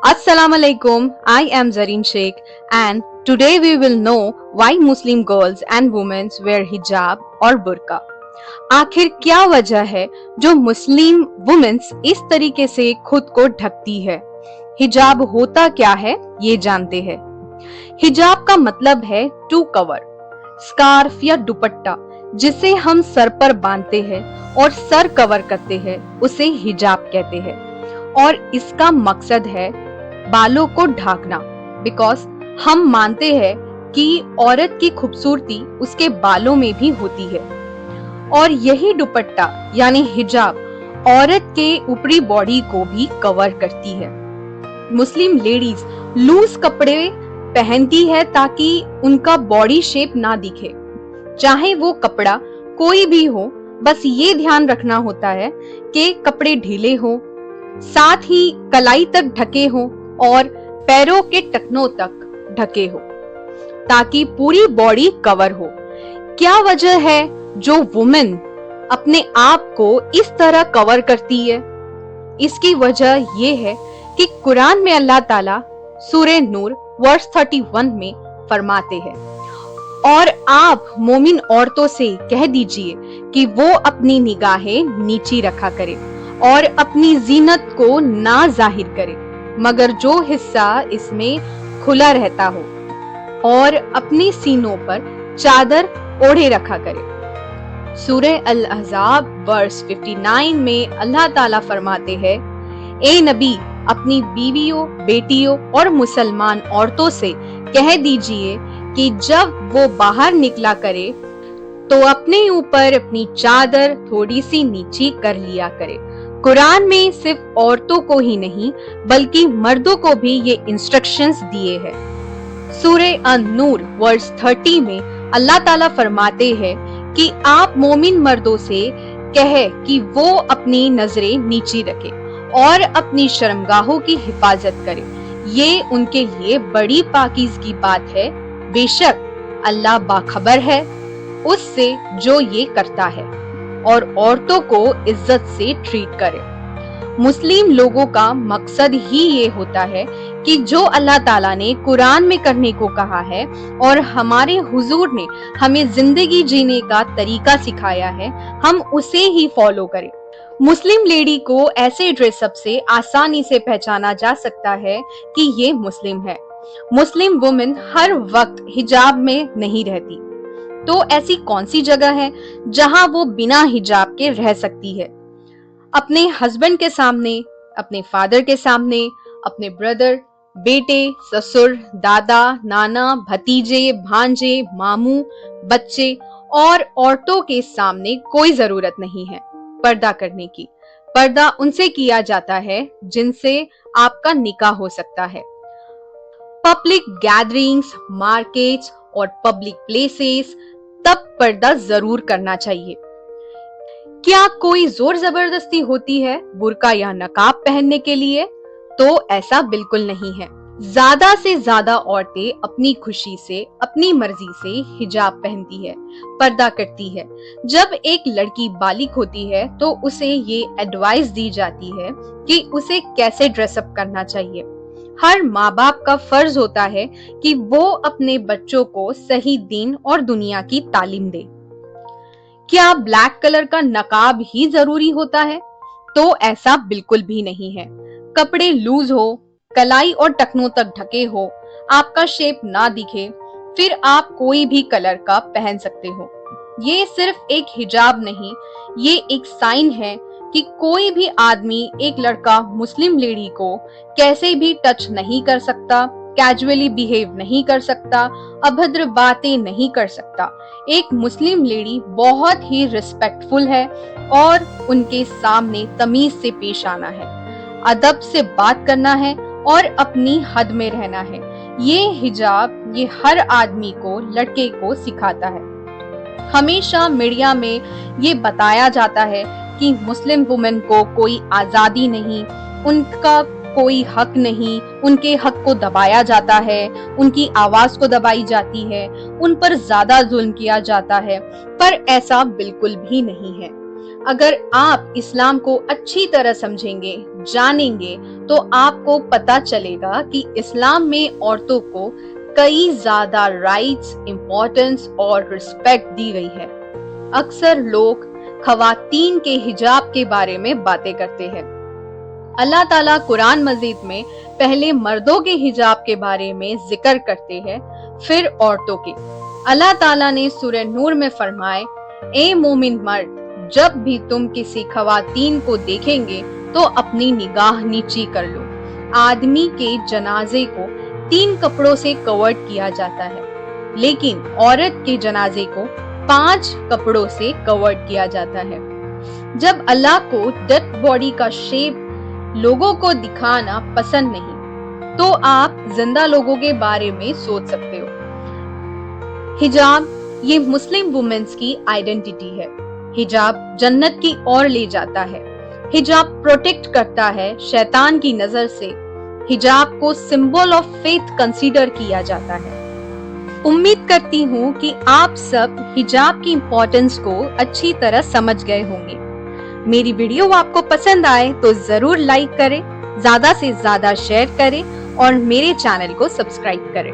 Assalamu alaikum, I am Zareen Sheikh and today we will know why Muslim girls and women wear hijab और बुर्का। आखिर क्या वजह है जो मुस्लिम वुमेन्स इस तरीके से खुद को ढकती है। हिजाब होता क्या है ये जानते हैं। हिजाब का मतलब है टू कवर, स्कार्फ या दुपट्टा जिसे हम सर पर बांधते हैं और सर कवर करते हैं उसे हिजाब कहते हैं। और इसका मकसद है बालों को ढाकना, बिकॉज हम मानते हैं कि औरत की खूबसूरती उसके बालों में भी होती है। और यही दुपट्टा यानी हिजाब औरत के ऊपरी बॉडी को भी कवर करती है। मुस्लिम लेडीज लूज कपड़े पहनती है ताकि उनका बॉडी शेप ना दिखे, चाहे वो कपड़ा कोई भी हो। बस ये ध्यान रखना होता है कि कपड़े ढीले हो, साथ ही कलाई तक ढके हो और पैरों के टखनों तक ढके हो ताकि पूरी बॉडी कवर हो। क्या वजह है जो वुमेन अपने आप को इस तरह कवर करती है? इसकी वजह ये है कि कुरान में अल्लाह ताला सूरह नूर वर्स 31 में फरमाते हैं, और आप मोमिन औरतों से कह दीजिए कि वो अपनी निगाहें नीची रखा करे और अपनी जीनत को ना जाहिर करे, मगर जो हिस्सा इसमें खुला रहता हो, और अपने सीनों पर चादर ओढ़े रखा करे। सूरह अल अहज़ाब वर्स 59 में अल्लाह ताला फरमाते हैं, ए नबी अपनी बीवियों, बेटियों और मुसलमान औरतों से कह दीजिए कि जब वो बाहर निकला करे तो अपने ऊपर अपनी चादर थोड़ी सी नीची कर लिया करे। कुरान में सिर्फ औरतों को ही नहीं बल्कि मर्दों को भी ये इंस्ट्रक्शंस दिए हैं। सूरह अन-नूर वर्स 30 में अल्लाह ताला फरमाते हैं कि आप मोमिन मर्दों से कहे कि वो अपनी नजरें नीची रखे और अपनी शर्मगाहों की हिफाजत करे। ये उनके लिए बड़ी पाकीज़गी बात है। बेशक अल्लाह बाखबर है उससे जो ये करता है, और औरतों को इज्जत से ट्रीट करे। मुस्लिम लोगों का मकसद ही ये होता है कि जो अल्लाह ताला ने कुरान में करने को कहा है और हमारे हुजूर ने हमें जिंदगी जीने का तरीका सिखाया है, हम उसे ही फॉलो करें। मुस्लिम लेडी को ऐसे ड्रेसअप से आसानी से पहचाना जा सकता है कि ये मुस्लिम है। मुस्लिम वुमेन हर वक्त हिजाब में नहीं रहती, तो ऐसी कौन सी जगह है जहां वो बिना हिजाब के रह सकती है? अपने हस्बैंड के सामने, अपने फादर के सामने, अपने ब्रदर, बेटे, ससुर, दादा, नाना, भतीजे, भांजे, मामू, बच्चे और औरतों के सामने कोई जरूरत नहीं है पर्दा करने की। पर्दा उनसे किया जाता है जिनसे आपका निकाह हो सकता है। पब्लिक गैदरिंग्स, मार्केट्स और पब्लिक प्लेसेस तब पर्दा जरूर करना चाहिए। क्या कोई जोर जबरदस्ती होती है बुर्का या नकाब पहनने के लिए? तो ऐसा बिल्कुल नहीं है। ज्यादा से ज्यादा औरतें अपनी खुशी से, अपनी मर्जी से हिजाब पहनती है, पर्दा करती है। जब एक लड़की बालिग होती है तो उसे ये एडवाइस दी जाती है कि उसे कैसे ड्रेसअप करना चाहिए। हर माँ बाप का फर्ज होता है कि वो अपने बच्चों को सही दीन और दुनिया की तालीम दे। क्या ब्लैक कलर का नकाब ही जरूरी होता है? तो ऐसा बिल्कुल भी नहीं है। कपड़े लूज हो, कलाई और टखनों तक ढके हो, आपका शेप ना दिखे, फिर आप कोई भी कलर का पहन सकते हो। ये सिर्फ एक हिजाब नहीं, ये एक साइन है कि कोई भी आदमी, एक लड़का मुस्लिम लेडी को कैसे भी टच नहीं कर सकता, कैजुअली बिहेव नहीं कर सकता, अभद्र बातें नहीं कर सकता। एक मुस्लिम लेडी बहुत ही रिस्पेक्टफुल है और उनके सामने तमीज से पेश आना है, अदब से बात करना है और अपनी हद में रहना है। ये हिजाब ये हर आदमी को, लड़के को सिखाता है। हमेशा मीडिया में ये बताया जाता है कि मुस्लिम वुमेन को कोई आजादी नहीं, उनका कोई हक नहीं, उनके हक को दबाया जाता है, उनकी आवाज को दबाई जाती है, उन पर ज्यादा जुल्म किया जाता है। पर ऐसा बिल्कुल भी नहीं है। अगर आप इस्लाम को अच्छी तरह समझेंगे, जानेंगे, तो आपको पता चलेगा कि इस्लाम में औरतों को कई ज्यादा राइट्स, इम्पोर्टेंस और रिस्पेक्ट दी गई है। अक्सर लोग खवातीन के हिजाब के बारे में बातें करते हैं। अल्लाह ताला कुरान मजीद में पहले मर्दों के हिजाब के बारे में जिक्र करते हैं, फिर औरतों के। अल्लाह ताला ने सूरह नूर में फरमाए, ए मोमिन मर्द, जब भी तुम किसी खवातीन को देखेंगे तो अपनी निगाह नीची कर लो। आदमी के जनाजे को 3 कपड़ों से कवर्ड किया जाता है, लेकिन औरत के जनाजे को 5 कपड़ों से कवर्ड किया जाता है। जब अल्लाह को डेड बॉडी का शेप लोगों को दिखाना पसंद नहीं, तो आप जिंदा लोगों के बारे में सोच सकते हो। हिजाब ये मुस्लिम वुमेन्स की आइडेंटिटी है। हिजाब जन्नत की ओर ले जाता है। हिजाब प्रोटेक्ट करता है शैतान की नजर से। हिजाब को सिंबल ऑफ फेथ कंसीडर किया जाता है। उम्मीद करती हूँ कि आप सब हिजाब की इम्पोर्टेंस को अच्छी तरह समझ गए होंगे। मेरी वीडियो आपको पसंद आए तो जरूर लाइक करें, ज्यादा से ज्यादा शेयर करें और मेरे चैनल को सब्सक्राइब करें।